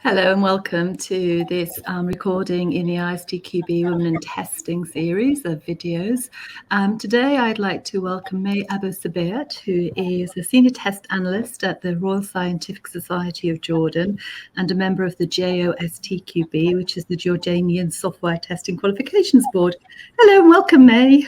Hello and welcome to this recording in the ISTQB Women in Testing series of videos. Today I'd like to welcome May Abu Sbeit, who is a Senior Test Analyst at the Royal Scientific Society of Jordan and a member of the ISTQB, which is the Jordanian Software Testing Qualifications Board. Hello and welcome, May.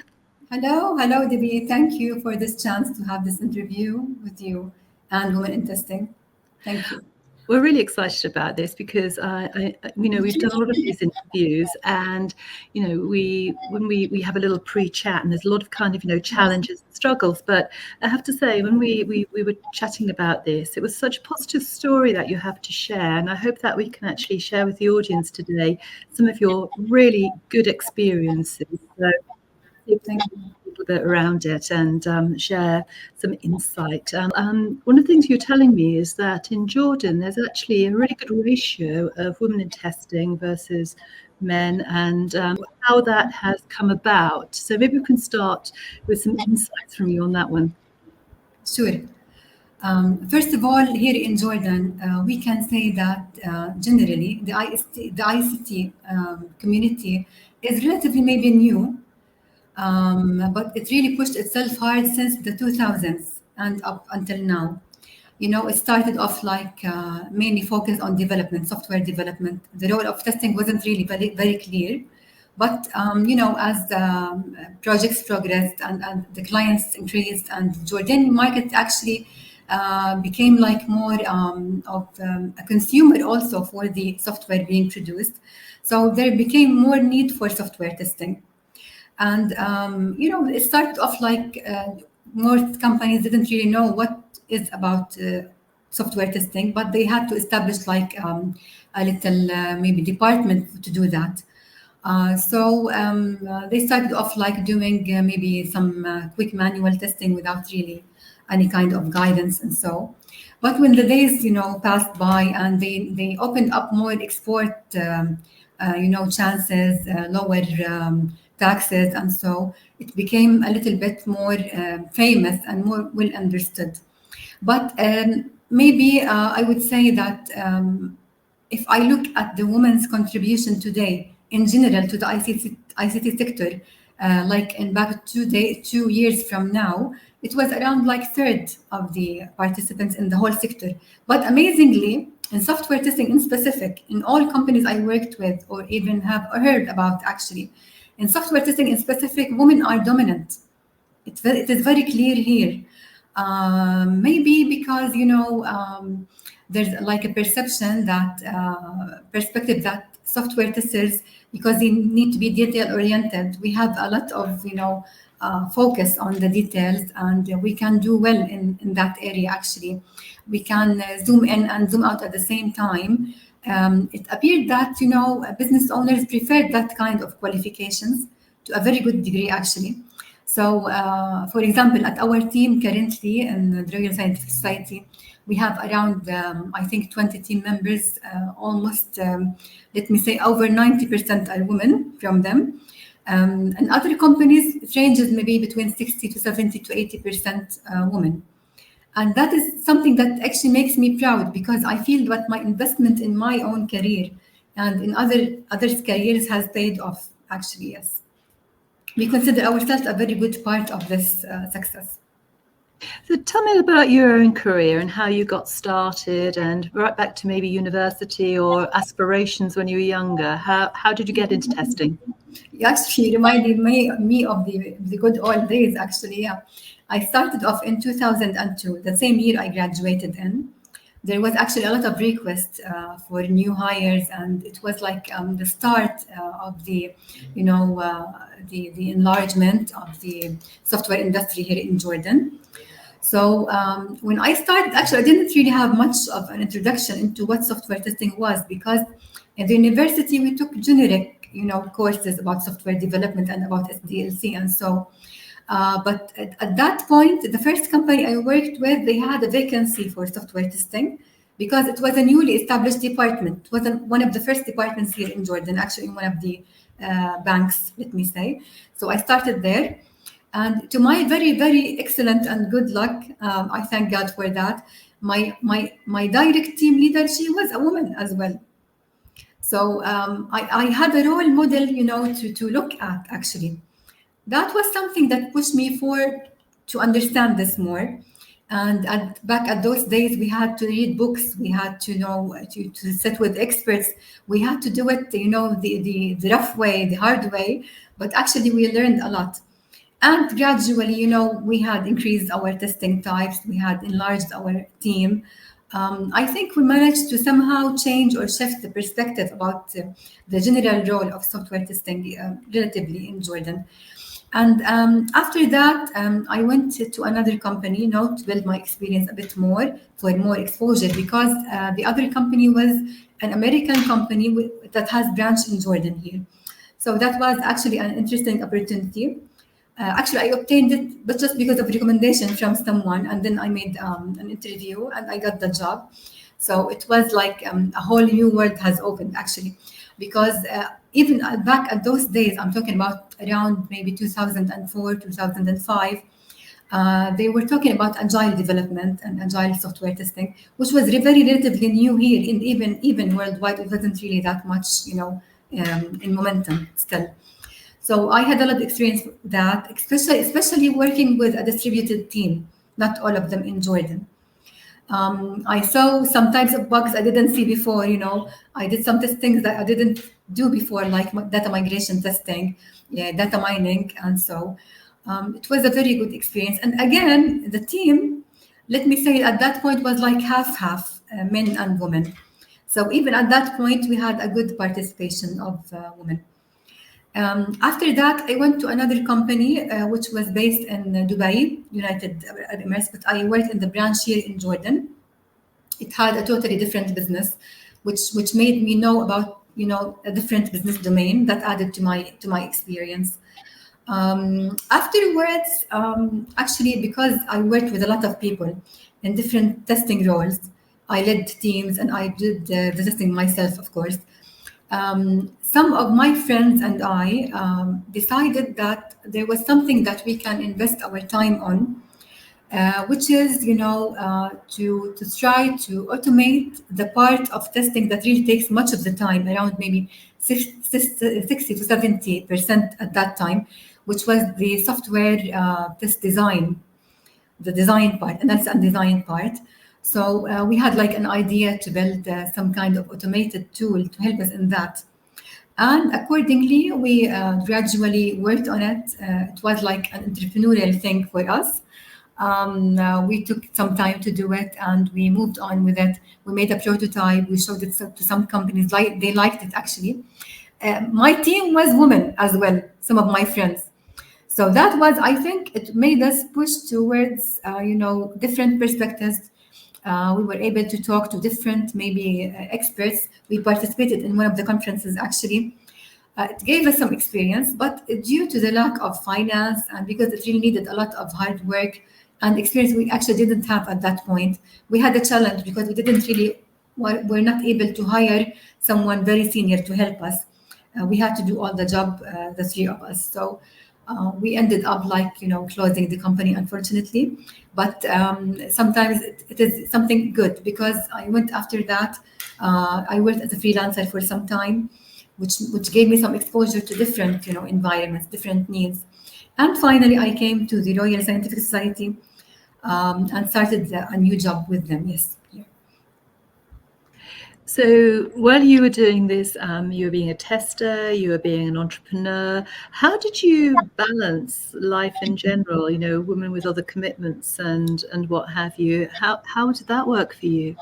Hello, Debbie. Thank you for this chance to have this interview with you and Women in Testing. Thank you. We're really excited about this because we've done a lot of these interviews, and when we have a little pre-chat, and there's a lot of challenges and struggles. But I have to say, when we were chatting about this, it was such a positive story that you have to share, and I hope that we can actually share with the audience today some of your really good experiences. So, thank you. Bit around it and share some insight. One of the things you're telling me is that in Jordan there's actually a really good ratio of women in testing versus men, and how that has come about. So maybe we can start with some insights from you on that one. Sure. First of all, here in Jordan, we can say that generally the ICT community is relatively maybe new. But it really pushed itself hard since the 2000s and up until now. It started off like mainly focused on development, software development. The role of testing wasn't really very, very clear. But, as projects progressed and the clients increased, and the Jordanian market actually became like more of a consumer also for the software being produced. So there became more need for software testing. And, it started off like most companies didn't really know what is about software testing, but they had to establish like a little maybe department to do that. So they started off like doing maybe some quick manual testing without really any kind of guidance and so. But when the days, passed by and they opened up more export, chances, lower taxes, and so it became a little bit more famous and more well understood. But maybe I would say that if I look at the women's contribution today in general to the ICT sector, like in back 2 years from now, it was around like third of the participants in the whole sector. But amazingly, in software testing in specific, in all companies I worked with or even have heard about actually, in software testing in specific, women are dominant. It is very clear here. Maybe because, there's like a perception that, perspective that software testers, because they need to be detail-oriented, we have a lot of, focus on the details, and we can do well in that area actually. We can zoom in and zoom out at the same time. It appeared that, business owners preferred that kind of qualifications to a very good degree, actually. So, for example, at our team currently in the Royal Scientific Society, we have around, I think, 20 team members, almost, let me say, over 90% are women from them. And other companies, it ranges maybe between 60 to 70 to 80% women. And that is something that actually makes me proud, because I feel that my investment in my own career and in others' careers has paid off, actually, yes. We consider ourselves a very good part of this success. So tell me about your own career and how you got started, and right back to maybe university or aspirations when you were younger. How did you get into testing? You actually reminded me of the good old days, actually. Yeah. I started off in 2002, the same year I graduated in. There was actually a lot of requests for new hires, and it was like the start of the, the enlargement of the software industry here in Jordan. So when I started, actually, I didn't really have much of an introduction into what software testing was, because in the university we took generic, courses about software development and about SDLC and so. But at that point, the first company I worked with, they had a vacancy for software testing because it was a newly established department. It was one of the first departments here in Jordan, actually in one of the banks, let me say. So I started there. And to my very, very excellent and good luck, I thank God for that. My direct team leader, she was a woman as well. So I had a role model, to look at actually. That was something that pushed me forward to understand this more. And back at those days, we had to read books. We had to know to sit with experts. We had to do it, the rough way, the hard way. But actually, we learned a lot. And gradually, we had increased our testing types. We had enlarged our team. I think we managed to somehow change or shift the perspective about the general role of software testing relatively in Jordan. And after that, I went to another company, to build my experience a bit more, for more exposure, because the other company was an American company that has branch in Jordan here. So that was actually an interesting opportunity. Actually, I obtained it, but just because of recommendation from someone, and then I made an interview and I got the job. So it was like a whole new world has opened actually, because even back at those days, I'm talking about around maybe 2004, 2005. They were talking about agile development and agile software testing, which was very relatively new here, and even worldwide, it wasn't really that much, in momentum still. So I had a lot of experience with that, especially working with a distributed team, not all of them in Jordan. I saw some types of bugs I didn't see before. I did some things that I didn't do before, like data migration testing, yeah, data mining, and so it was a very good experience. And again, the team, let me say, at that point was like half men and women. So even at that point, we had a good participation of women. After that, I went to another company which was based in Dubai, United Arab Emirates, but I worked in the branch here in Jordan. It had a totally different business, which made me know about a different business domain that added to my experience. Afterwards, actually, because I worked with a lot of people in different testing roles, I led teams and I did the testing myself, of course. Some of my friends and I decided that there was something that we can invest our time on, which is, to try to automate the part of testing that really takes much of the time, around maybe 60 to 70% at that time, which was the software test design, the design part, analysis and design part. So we had like an idea to build some kind of automated tool to help us in that. And accordingly, we gradually worked on it. It was like an entrepreneurial thing for us. We took some time to do it and we moved on with it. We made a prototype. We showed it to some companies. They liked it actually. My team was women as well, some of my friends. So that was, I think, it made us push towards, different perspectives. We were able to talk to different, maybe experts. We participated in one of the conferences actually. It gave us some experience, but due to the lack of finance and because it really needed a lot of hard work and experience we actually didn't have at that point, we had a challenge because we didn't really, we're not able to hire someone very senior to help us. We had to do all the job, the three of us. So we ended up closing the company, unfortunately. But sometimes it is something good because I went after that. I worked as a freelancer for some time, which gave me some exposure to different environments, different needs. And finally, I came to the Royal Scientific Society and started a new job with them. Yes. Yeah. So while you were doing this, you were being a tester, you were being an entrepreneur. How did you balance life in general? Women with other commitments and what have you. How did that work for you?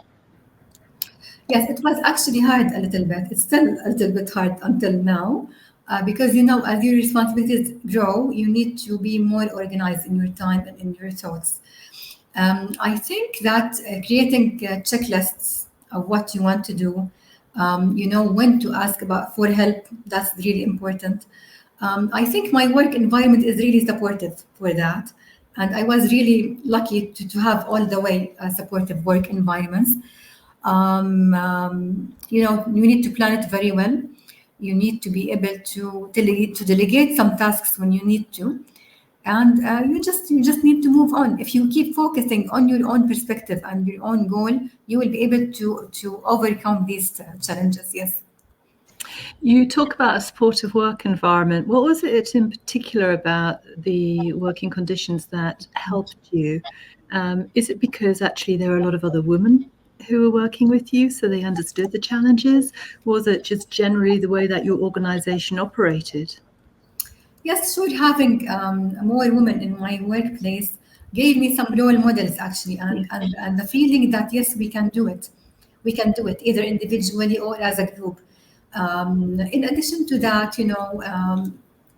Yes, it was actually hard a little bit. It's still a little bit hard until now, because as your responsibilities grow, you need to be more organized in your time and in your thoughts. I think that creating checklists of what you want to do, when to ask for help, that's really important. I think my work environment is really supportive for that. And I was really lucky to have all the way supportive work environments. You need to plan it very well. You need to be able to delegate some tasks when you need to, and you just need to move on. If you keep focusing on your own perspective and your own goal, you will be able to overcome these challenges. Yes. You talk about a supportive work environment. What was it in particular about the working conditions that helped you? Is it because actually there are a lot of other women who were working with you, so they understood the challenges? Was it just generally the way that your organization operated? Yes, sure. Having more women in my workplace gave me some role models actually, and the feeling that yes, we can do it. We can do it either individually or as a group. In addition to that,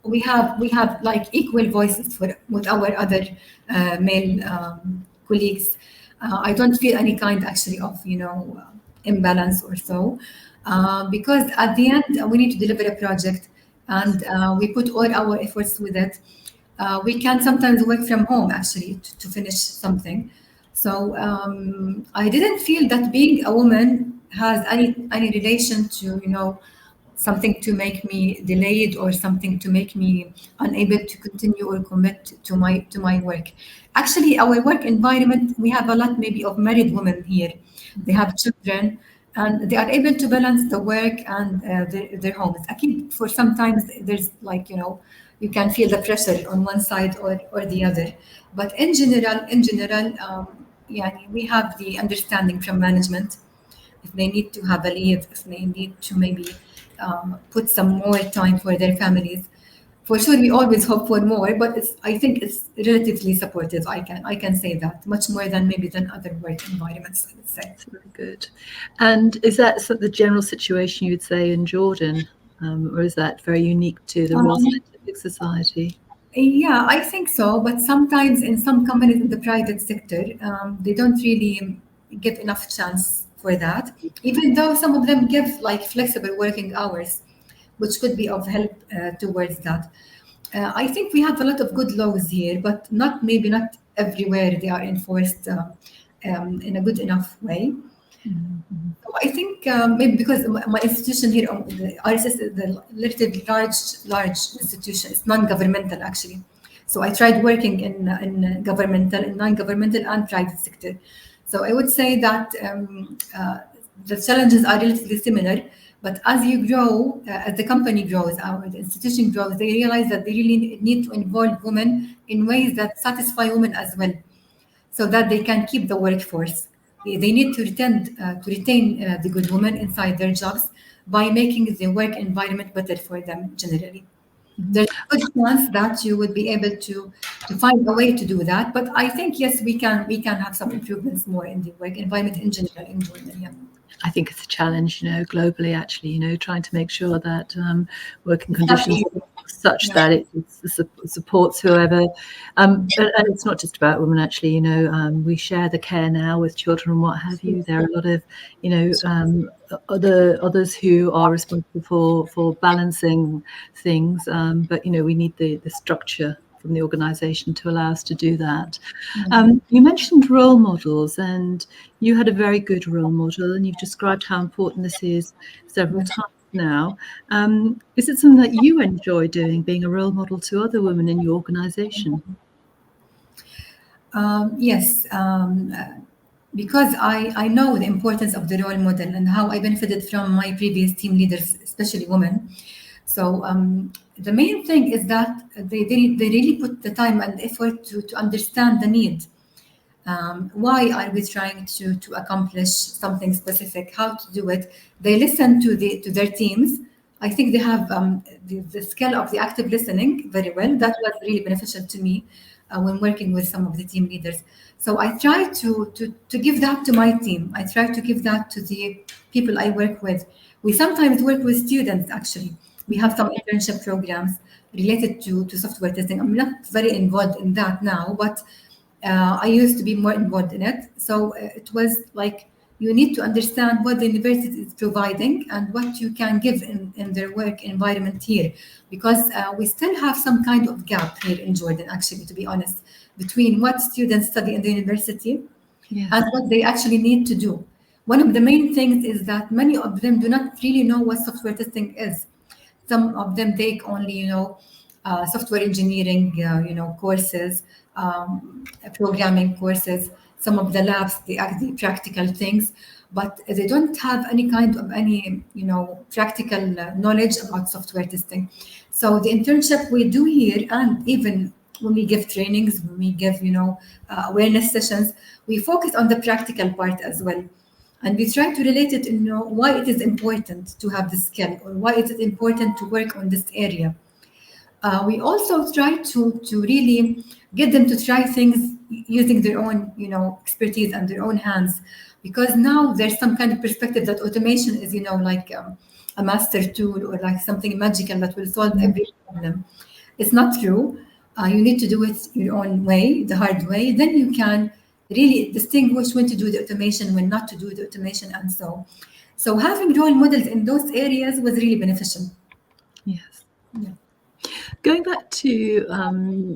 we have like equal voices for with our other male colleagues. I don't feel any kind actually of imbalance or so, because at the end we need to deliver a project, and we put all our efforts with it. We can sometimes work from home actually to finish something. So I didn't feel that being a woman has any relation to something to make me delayed or something to make me unable to continue or commit to my work. Actually, our work environment, we have a lot maybe of married women here. They have children and they are able to balance the work and their homes. I think for sometimes there's like you can feel the pressure on one side or the other. But in general, yeah, we have the understanding from management if they need to have a leave, if they need to maybe put some more time for their families. For sure, we always hope for more, but I think it's relatively supportive. I can say that much more than maybe than other work environments, I would say. That's very good. And is that the general situation you would say in Jordan, or is that very unique to the Royal Um, Scientific Society? Yeah, I think so. But sometimes in some companies in the private sector, they don't really give enough chance for that, even though some of them give like flexible working hours, which could be of help towards that. I think we have a lot of good laws here, but maybe not everywhere they are enforced in a good enough way. Mhm. So I think maybe because my institution here, the RSS is the relatively large institution. It's non-governmental actually. So I tried working in governmental, in non-governmental, and private sector. So I would say that the challenges are relatively similar. But as you grow, as the company grows, the institution grows, they realize that they really need to involve women in ways that satisfy women as well so that they can keep the workforce. They need to retain the good women inside their jobs by making the work environment better for them generally. Mhm. There's a good chance that you would be able to find a way to do that. But I think yes, we can have some improvements more in the work environment in general in Jordan. Yeah. I think it's a challenge, globally, actually, trying to make sure that working It's not conditions easy. are such Yeah. that it supports whoever. And it's not just about women, actually. We share the care now with children and what have you. There are a lot of, others who are responsible for balancing things. But we need the structure from the organisation to allow us to do that. You mentioned role models, and you had a very good role model, and you've described how important this is several times now. Is it something that you enjoy doing, being a role model to other women in your organisation? Yes, because I know the importance of the role model and how I benefited from my previous team leaders, especially women. So the main thing is that they really put the time and effort to understand the need. Why are we trying to accomplish something specific? How to do it? They listen to their teams. I think they have the skill of the active listening very well. That was really beneficial to me when working with some of the team leaders. So I try to give that to my team. I try to give that to the people I work with. We sometimes work with students actually. We have some internship programs related to software testing. I'm not very involved in that now, but I used to be more involved in it. So it was like you need to understand what the university is providing and what you can give in their work environment here. Because we still have some kind of gap here in Jordan, actually, to be honest, between what students study in the university and Yes. what they actually need to do. One of the main things is that many of them do not really know what software testing is. Some of them take only, software engineering, courses, programming courses. some of the labs, they act the practical things, but they don't have any kind of any, practical knowledge about software testing. So the internship we do here, and even when we give trainings, when we give, awareness sessions, we focus on the practical part as well. And we try to relate it, why it is important to have this skill, or why it is important to work on this area. We also try to really get them to try things using their own, expertise and their own hands, because now there's some kind of perspective that automation is, like a master tool, or like something magical that will solve every problem. It's not true. You need to do it your own way, the hard way. Then you can really distinguish when to do the automation, when not to do the automation, and so having role models in those areas was really beneficial. Yes. Yeah. Going back to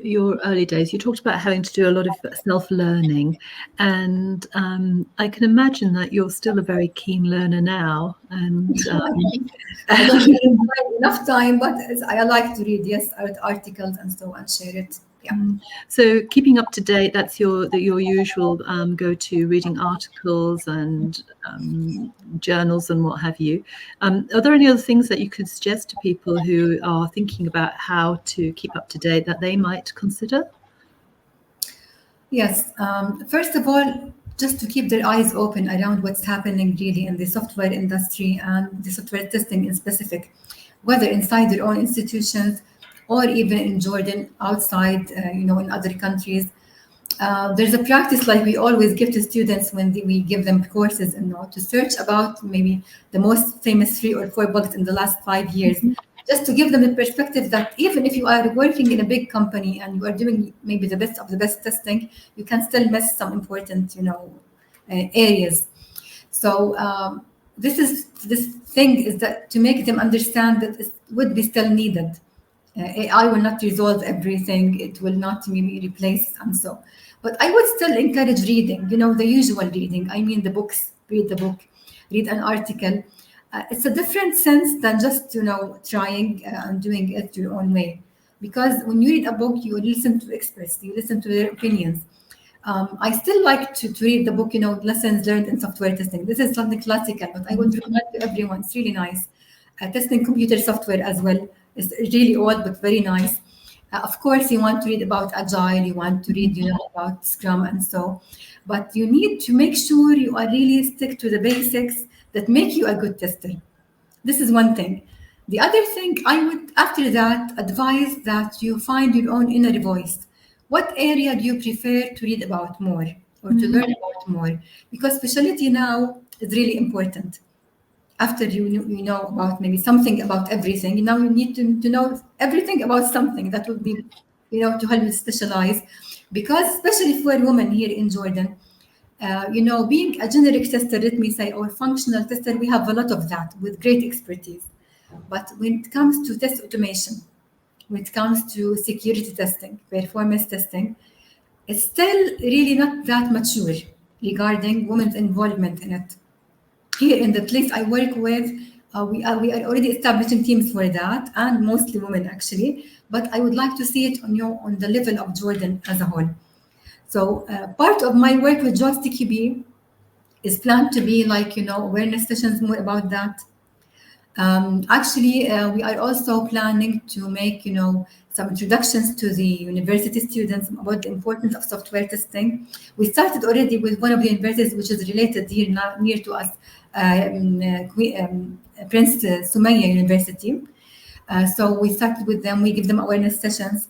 your early days, you talked about having to do a lot of self-learning, and I can imagine that you're still a very keen learner now. And I don't really find enough time, but I like to read. Yes, I read articles and so and share it. Yeah. So keeping up to date, that's your usual go-to, reading articles and journals and what have you. Are there any other things that you could suggest to people who are thinking about how to keep up to date that they might consider? Yes. First of all, just to keep their eyes open around what's happening really in the software industry and the software testing in specific, whether inside their own institutions or even in Jordan, outside, in other countries. There's a practice like we always give to students when we give them courses, to search about maybe the most famous 3 or 4 bugs in the last 5 years, just to give them the perspective that even if you are working in a big company and you are doing maybe the best of the best testing, you can still miss some important, areas. So this thing is that to make them understand that it would be still needed. AI will not resolve everything. It will not maybe replace and so. But I would still encourage reading, the usual reading. I mean, the books, read the book, read an article. It's a different sense than just, trying and doing it your own way. Because when you read a book, you listen to experts, you listen to their opinions. I still like to read the book, Lessons Learned in Software Testing. This is something classical, but I would recommend to everyone. It's really nice. Testing computer software as well. It's really old, but very nice. Of course, you want to read about Agile, you want to read, about Scrum and so. But you need to make sure you are really stick to the basics that make you a good tester. This is one thing. The other thing, I would, after that, advise that you find your own inner voice. What area do you prefer to read about more or to learn about more? Because specialty now is really important. After you know about maybe something about everything, now you need to know everything about something that would be, to help you specialize. Because especially for women here in Jordan, being a generic tester, let me say, or functional tester, we have a lot of that with great expertise. But when it comes to test automation, when it comes to security testing, performance testing, it's still really not that mature regarding women's involvement in it. Here in the place I work with, we are already establishing teams for that, and mostly women actually. But I would like to see it on the level of Jordan as a whole. So part of my work with ISTQB is planned to be like awareness sessions more about that. Actually, we are also planning to make some introductions to the university students about the importance of software testing. We started already with one of the universities which is related here now, near to us, Prince Sumaya University. So we started with them. We give them awareness sessions,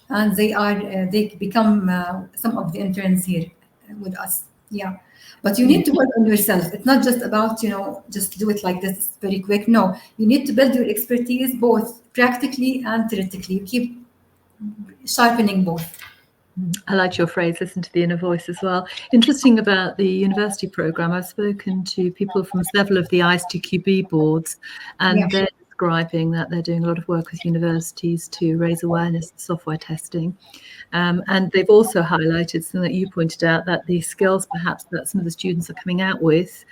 and they become some of the interns here with us. Yeah. But you need to work on yourself. It's not just about, just do it like this very quick. No, you need to build your expertise both practically and theoretically. You keep sharpening both. I liked your phrase, listen to the inner voice as well. Interesting about the university program, I've spoken to people from several of the ISTQB boards, and they're describing that they're doing a lot of work with universities to raise awareness of software testing. And they've also highlighted something that you pointed out, that the skills perhaps that some of the students are coming out with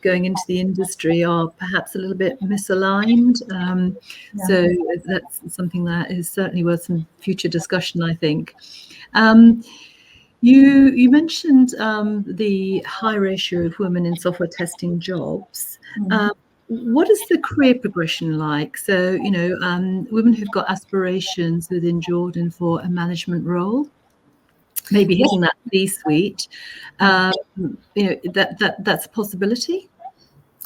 going into the industry are perhaps a little bit misaligned. So that's something that is certainly worth some future discussion, I think. You mentioned the high ratio of women in software testing jobs. What is the career progression like? So, women who've got aspirations within Jordan for a management role, maybe hitting that C-suite, that's a possibility.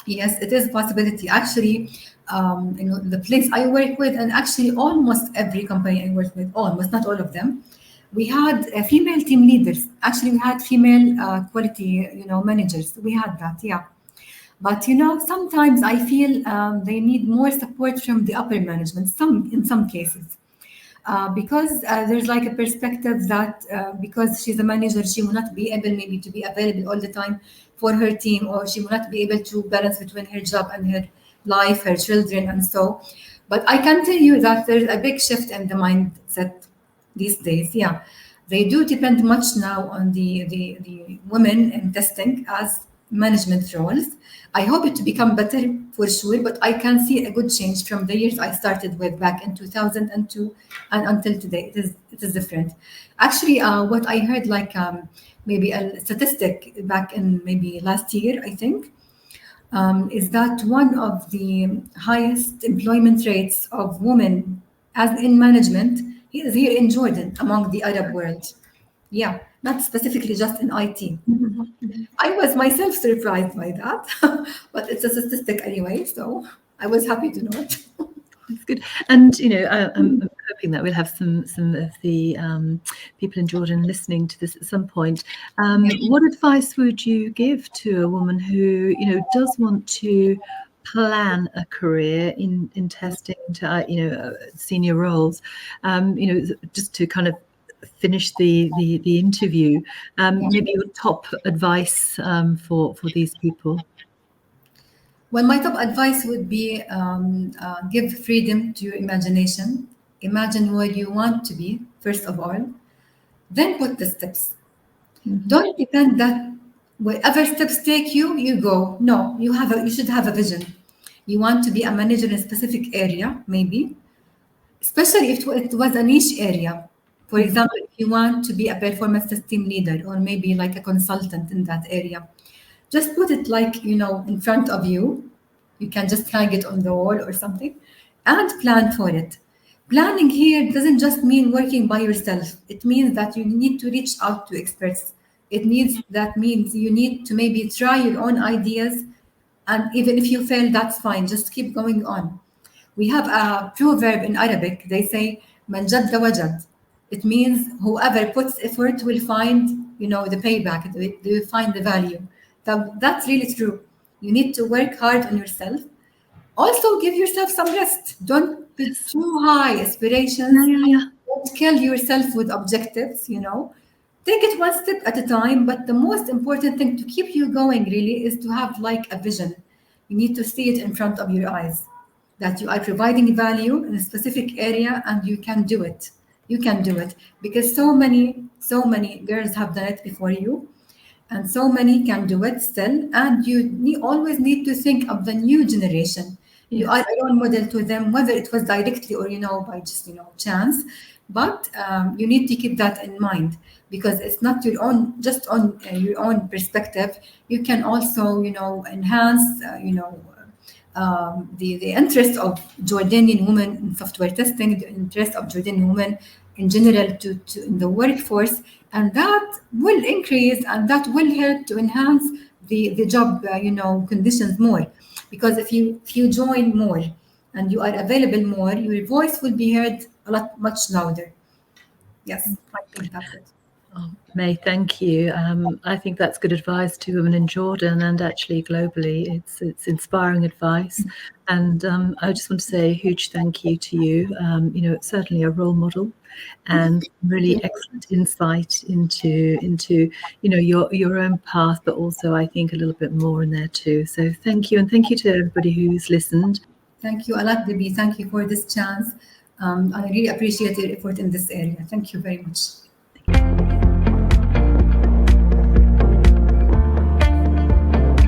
Yes, it is a possibility. Actually, the place I work with, and actually almost every company I work with, almost not all of them, we had female team leaders. Actually, we had female quality, managers. We had that, yeah. But sometimes I feel they need more support from the upper management. In some cases, because there's like a perspective that because she's a manager, she will not be able maybe to be available all the time for her team, or she will not be able to balance between her job and her life, her children, and so. But I can tell you that there's a big shift in the mindset these days. Yeah, they do depend much now on the women in testing as management roles. I hope it to become better for sure, but I can see a good change from the years I started with back in 2002 and until today. It is different. Actually, what I heard, like maybe a statistic back in maybe last year, I think, is that one of the highest employment rates of women as in management is here in Jordan among the Arab world. Yeah, not specifically just in IT. I was myself surprised by that, but it's a statistic anyway, so I was happy to know it. That's good. And I'm hoping that we'll have some of the people in Jordan listening to this at some point. What advice would you give to a woman who does want to plan a career in testing to senior roles? Just to kind of finish the interview. Maybe your top advice for these people. Well, my top advice would be give freedom to your imagination. Imagine where you want to be, first of all. Then put the steps. Don't depend that wherever steps take you, you go. No, you should have a vision. You want to be a manager in a specific area, maybe, especially if it was a niche area. For example, if you want to be a performance testing leader or maybe like a consultant in that area, just put it like, in front of you. You can just hang it on the wall or something and plan for it. Planning here doesn't just mean working by yourself. It means that you need to reach out to experts. That means you need to maybe try your own ideas. And even if you fail, that's fine. Just keep going on. We have a proverb in Arabic. They say, "Man jadda wajad." It means whoever puts effort will find, the payback. They will find the value. That's really true. You need to work hard on yourself. Also, give yourself some rest. Don't be too high aspirations. Don't kill yourself with objectives. Take it one step at a time. But the most important thing to keep you going really is to have like a vision. You need to see it in front of your eyes, that you are providing value in a specific area and you can do it. You can do it because so many girls have done it before you, and so many can do it still. And you always need to think of the new generation. Yes. You are a role model to them, whether it was directly or by just chance. But you need to keep that in mind, because it's not your own, just on your own perspective. You can also enhance the interest of Jordanian women in software testing, the interest of Jordanian women in general to in the workforce, and that will increase and that will help to enhance the job conditions more. Because if you join more and you are available more, your voice will be heard much louder. Yes, I think that's it. Oh, May, thank you. I think that's good advice to women in Jordan and actually globally. It's inspiring advice. And I just want to say a huge thank you to you. It's certainly a role model and really excellent insight into your own path, but also I think a little bit more in there too. So thank you. And thank you to everybody who's listened. Thank you a lot, Debbie. Thank you for this chance. I really appreciate your effort in this area. Thank you very much.